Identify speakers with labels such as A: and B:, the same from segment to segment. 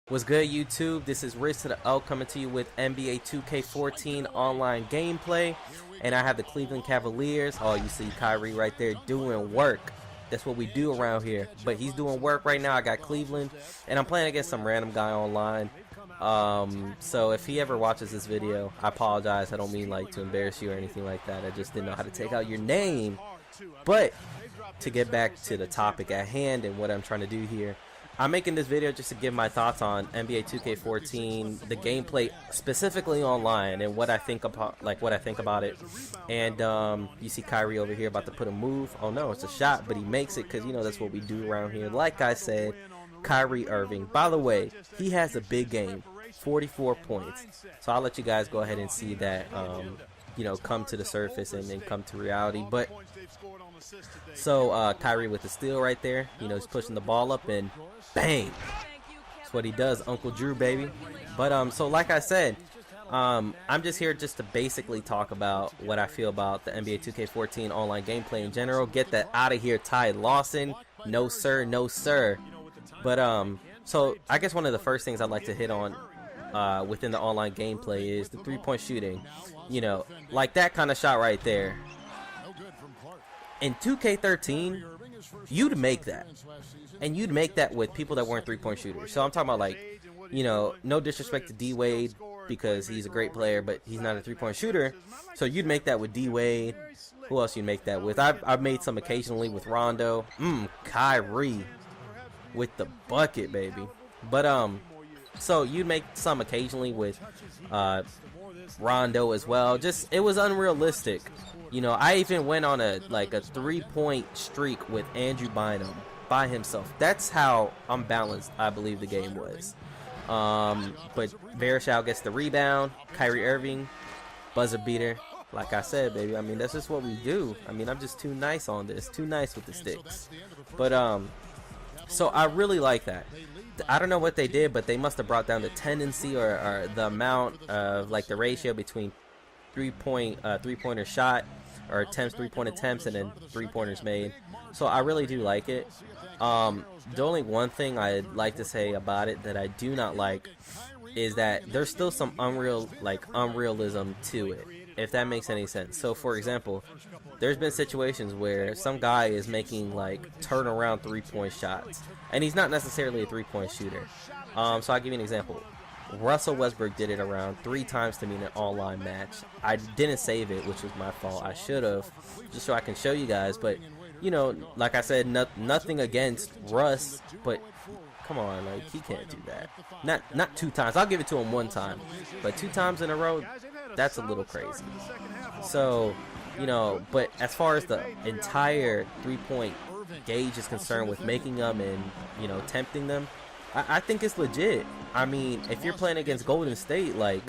A: What's good, YouTube? This is Riz to the L coming to you with NBA 2K14 online gameplay. And I have the Cleveland Cavaliers. Oh, you see Kyrie right there doing work. That's what we do around here. But he's doing work right now. I got Cleveland. And I'm playing against some random guy online. So if he ever watches this video, I apologize. I don't mean like to embarrass you or anything like that. I just didn't know how to take out your name. But to get back to the topic at hand and what I'm trying to do here, I'm making this video just to give my thoughts on NBA 2K14, the gameplay specifically online, and what I think about, it. And you see Kyrie over here about to put a move. Oh no, it's a shot, but he makes it because you know that's what we do around here. Like I said, Kyrie Irving. By the way, he has a big game, 44 points. So I'll let you guys go ahead and see that. You know, come to the surface and then come to reality. But so Kyrie with the steal right there. You know, he's pushing the ball up and bang. That's what he does, Uncle Drew, baby. But so like I said, I'm just here just to basically talk about what I feel about the NBA 2K14 online gameplay in general. Get that out of here, Ty Lawson. No sir, no sir. But so I guess one of the first things I'd like to hit on within the online gameplay is the three-point shooting. You know, like that kind of shot right there. In 2K13, you'd make that. And you'd make that with people that weren't three-point shooters. So I'm talking about, like, you know, no disrespect to D-Wade because he's a great player, but he's not a three-point shooter. So you'd make that with D-Wade. Who else you'd make that with? I've made some occasionally with Rondo. Kyrie with the bucket, baby. But, so you'd make some occasionally with Rondo as well. Just, it was unrealistic. You know, I even went on a three-point streak with Andrew Bynum by himself. That's how unbalanced I believe the game was. But Varejao gets the rebound. Kyrie Irving, buzzer beater. Like I said, baby, I mean, that's just what we do. I mean, I'm just too nice on this. Too nice with the sticks. But, so I really like that. I don't know what they did, but they must have brought down the tendency or the amount of, like, the ratio between three-pointer shot or three-point attempts and then three-pointers made. So I really do like it. The only one thing I'd like to say about it that I do not like is that there's still some unrealism to it, if that makes any sense. So for example, there's been situations where some guy is making like turnaround three-point shots and he's not necessarily a three-point shooter. So I'll give you an example. Russell Westbrook did it around 3 times to me in an online match. I didn't save it, which was my fault. I should have, just so I can show you guys. But, you know, like I said, nothing against Russ, but come on, like, he can't do that. Not 2 times. I'll give it to him 1 time. But 2 times in a row, that's a little crazy. So, you know, but as far as the entire three-point gauge is concerned with making them and, you know, tempting them, I think it's legit. I mean, if you're playing against Golden State, like,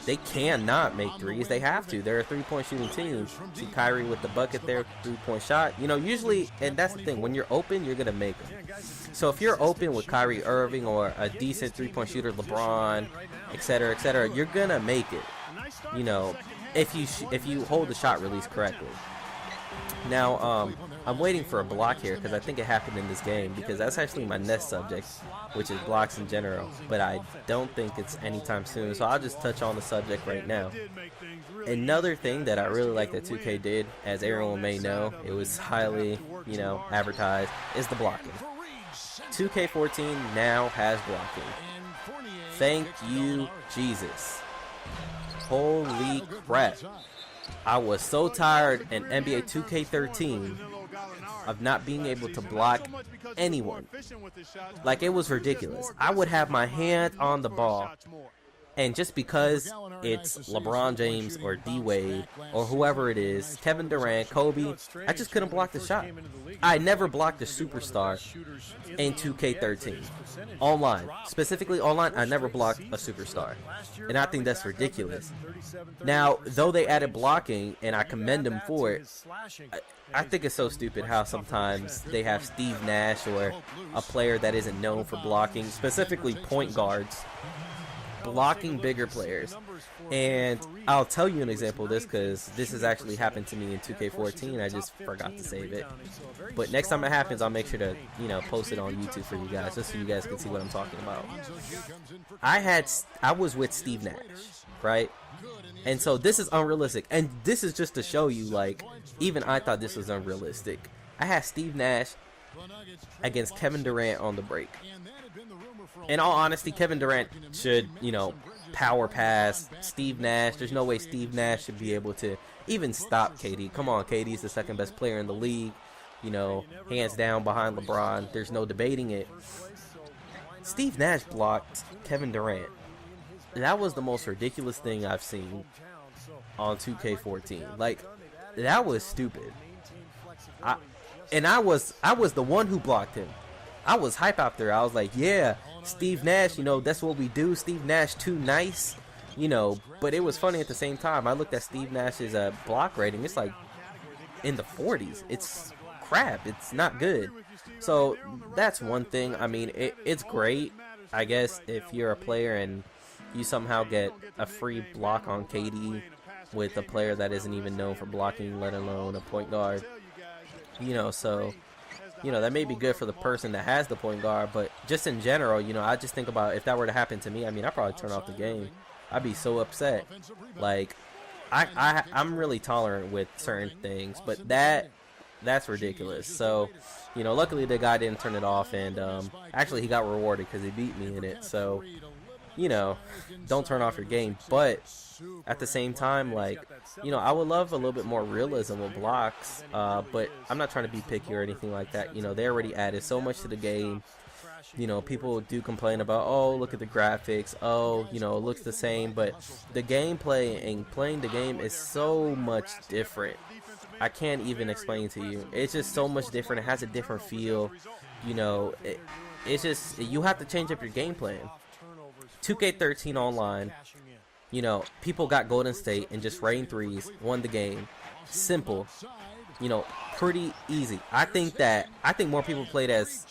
A: they cannot make threes. They have to. They're a three-point shooting team. See Kyrie with the bucket there, three-point shot. You know, usually, and that's the thing, when you're open, you're going to make them. So if you're open with Kyrie Irving or a decent three-point shooter, LeBron, etc., you're going to make it, you know, if you hold the shot release correctly. Now, I'm waiting for a block here because I think it happened in this game, because that's actually my next subject, which is blocks in general, but I don't think it's anytime soon, so I'll just touch on the subject right now. Another thing that I really like that 2K did, as everyone may know, it was highly, you know, advertised, is the blocking. 2K14 now has blocking. Thank you, Jesus. Holy crap. I was so tired in NBA 2K13 of not being able to block anyone. Like, it was ridiculous. I would have my hand on the ball, and just because it's LeBron James or D-Wade or whoever it is, Kevin Durant, Kobe, I just couldn't block the shot. I never blocked a superstar in 2K13. Online. Specifically online, I never blocked a superstar. And I think that's ridiculous. Now, though they added blocking, and I commend them for it, I think it's so stupid how sometimes they have Steve Nash or a player that isn't known for blocking, specifically point guards. blocking bigger players. And I'll tell you an example of this because this has actually happened to me in 2K14. I just forgot to save it. But next time it happens, I'll make sure to, post it on YouTube for you guys, just so you guys can see what I'm talking about. I was with Steve Nash, right? And so this is unrealistic. And this is just to show you, like, even I thought this was unrealistic. I had Steve Nash against Kevin Durant on the break. In all honesty, Kevin Durant should, power pass Steve Nash. There's no way Steve Nash should be able to even stop KD. Come on, KD's the second best player in the league. Hands down behind LeBron. There's no debating it. Steve Nash blocked Kevin Durant. That was the most ridiculous thing I've seen on 2K14. Like, that was stupid. I was the one who blocked him. I was hype out there. I was like, yeah, Steve Nash, that's what we do. Steve Nash too nice, but it was funny at the same time. I looked at Steve Nash's block rating. It's like in the 40s. It's crap. It's not good. So that's one thing. I mean, it's great, I guess, if you're a player and you somehow get a free block on KD with a player that isn't even known for blocking, let alone a point guard. So that may be good for the person that has the point guard, but just in general, I just think about if that were to happen to me, I mean, I'd probably turn off the game. I'd be so upset. Like, I'm really tolerant with certain things, but that's ridiculous. So, luckily the guy didn't turn it off, and actually he got rewarded because he beat me in it. So, don't turn off your game. But at the same time, like, I would love a little bit more realism with blocks, but I'm not trying to be picky or anything like that. They already added so much to the game. People do complain about, oh, look at the graphics, oh, it looks the same, but the gameplay and playing the game is so much different. I can't even explain to you. It's just so much different. It has a different feel. It's just, you have to change up your game plan. 2K13 online, people got Golden State and just rained threes, won the game. Simple. Pretty easy. I think more people played as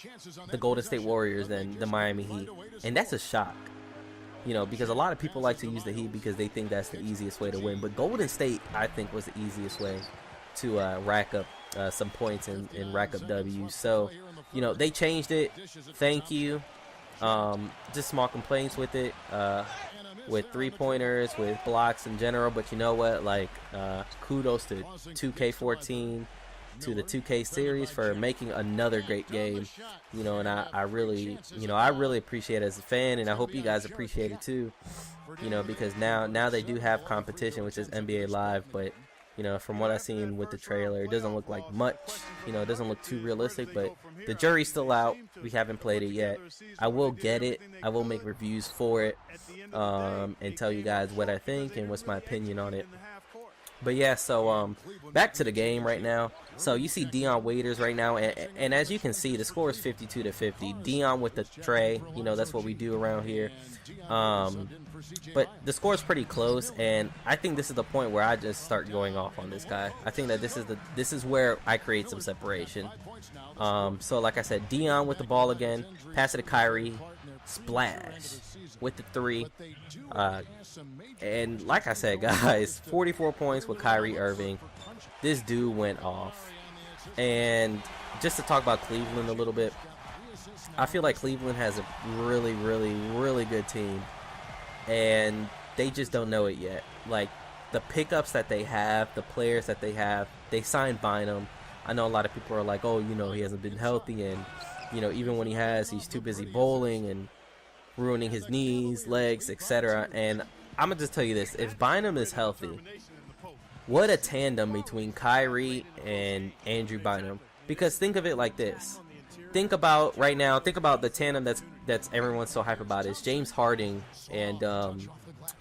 A: the Golden State Warriors than the Miami Heat. And that's a shock. Because a lot of people like to use the Heat because they think that's the easiest way to win. But Golden State, I think, was the easiest way to rack up some points and rack up W's. So, they changed it. Thank you. Just small complaints with it, with three-pointers, with blocks in general, but you know what, like, kudos to 2K14, to the 2K series for making another great game, and I really appreciate it as a fan, and I hope you guys appreciate it too, because now they do have competition, which is NBA Live, but from what I've seen with the trailer, it doesn't look like much. It doesn't look too realistic, but the jury's still out. We haven't played it yet. I will get it. I will make reviews for it, and tell you guys what I think and what's my opinion on it. But yeah, so back to the game right now. So you see Dion Waiters right now, and as you can see, the score is 52-50. Dion with the tray, that's what we do around here. But the score is pretty close, and I think this is the point where I just start going off on this guy. I think that this is where I create some separation. So like I said, Dion with the ball again, pass it to Kyrie, splash with the three, and like I said, guys, 44 points with Kyrie Irving. This dude went off. And just to talk about Cleveland a little bit, I feel like Cleveland has a really, really, really good team, and they just don't know it yet. Like, the pickups that they have, the players that they have, they signed Bynum. I know a lot of people are like, oh, he hasn't been healthy, and even when he has, he's too busy bowling and ruining his knees, legs, etc. And I'm gonna just tell you this: if Bynum is healthy, what a tandem between Kyrie and Andrew Bynum. Because think of it like this. Think about the tandem that's everyone's so hype about is James Harden and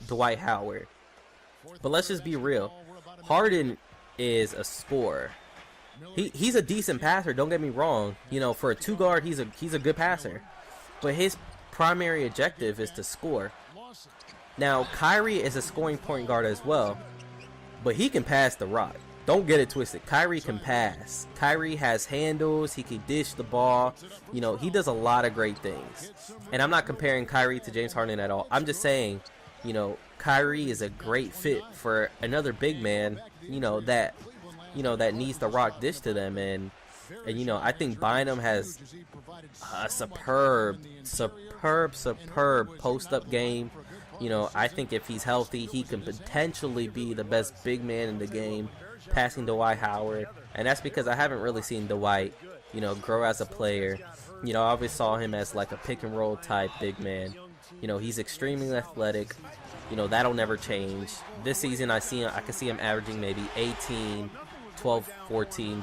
A: Dwight Howard. But let's just be real. Harden is a scorer. He's a decent passer, don't get me wrong. For a two guard, he's a good passer. But his primary objective is to score. Now, Kyrie is a scoring point guard as well, but he can pass the rock. don't get it twisted. Kyrie can pass. Kyrie has handles. He can dish the ball. You know, he does a lot of great things. And I'm not comparing Kyrie to James Harden at all. I'm just saying, you know, Kyrie is a great fit for another big man, that needs the rock dish to them. And I think Bynum has a superb post-up game. I think if he's healthy, he can potentially be the best big man in the game, passing Dwight Howard. And that's because I haven't really seen Dwight, grow as a player. I always saw him as like a pick-and-roll type big man. He's extremely athletic. That'll never change. This season, I can see him averaging maybe 18, 12, 14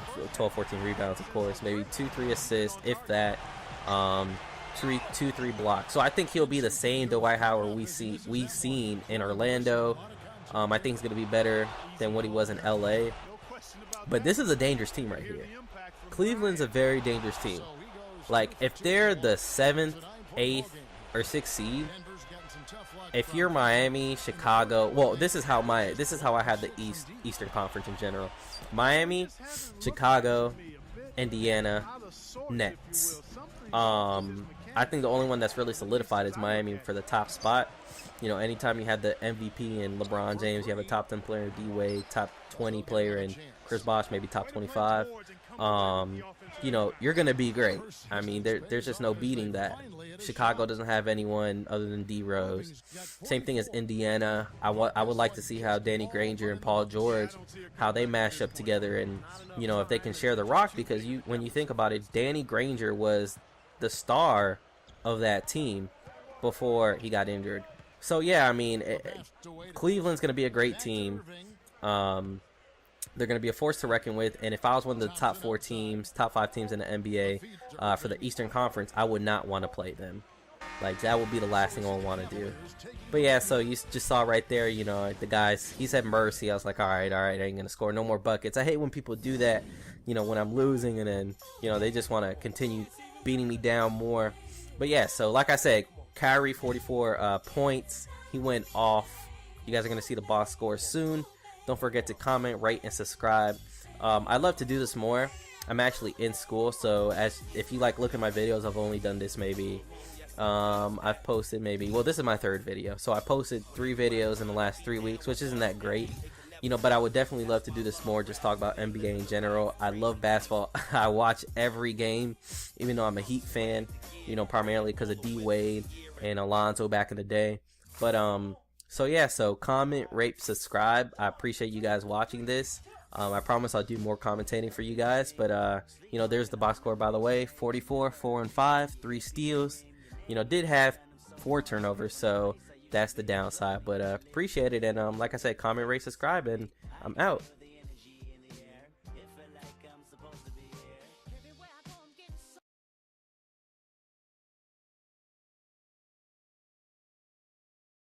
A: rebounds, of course, maybe 2-3 assists, if that, 2-3 blocks. So I think he'll be the same Dwight Howard we've seen in Orlando. I think he's going to be better than what he was in LA. But this is a dangerous team right here. Cleveland's a very dangerous team. Like, if they're the 7th, 8th, or 6th seed, if you're Miami, Chicago, well, this is how I have the Eastern Conference in general. Miami, Chicago, Indiana, Nets. I think the only one that's really solidified is Miami for the top spot. Anytime you have the MVP and LeBron James, you have a top 10 player in D-Wade, top 20 player in Chris Bosh, maybe top 25. You're going to be great. I mean, there's just no beating that. Chicago doesn't have anyone other than D Rose. Same thing as Indiana. I would like to see how Danny Granger and Paul George, how they mash up together, and if they can share the rock, because when you think about it, Danny Granger was the star of that team before he got injured. So yeah, I mean, Cleveland's going to be a great team. They're going to be a force to reckon with, and if I was one of the top 5 teams in the NBA for the Eastern Conference, I would not want to play them. Like, that would be the last thing I would want to do. But yeah, so you just saw right there, the guys, he said mercy. I was like, all right, I ain't going to score no more buckets. I hate when people do that, when I'm losing, and then, they just want to continue beating me down more. But yeah, so like I said, Kyrie, 44 points. He went off. You guys are going to see the box score soon. Don't forget to comment, rate, and subscribe. I love to do this more. I'm actually in school, so if you like look at my videos, I've only done this maybe. I've posted this is my 3rd video. So I posted 3 videos in the last 3 weeks, which isn't that great. But I would definitely love to do this more, just talk about NBA in general. I love basketball. I watch every game, even though I'm a Heat fan, primarily because of D-Wade and Alonzo back in the day. But, so yeah, so comment, rate, subscribe. I appreciate you guys watching this. I promise I'll do more commentating for you guys. But, there's the box score, by the way. 44, 4-5, 3 steals. Did have 4 turnovers, so that's the downside. But appreciate it. And like I said, comment, rate, subscribe, and I'm out.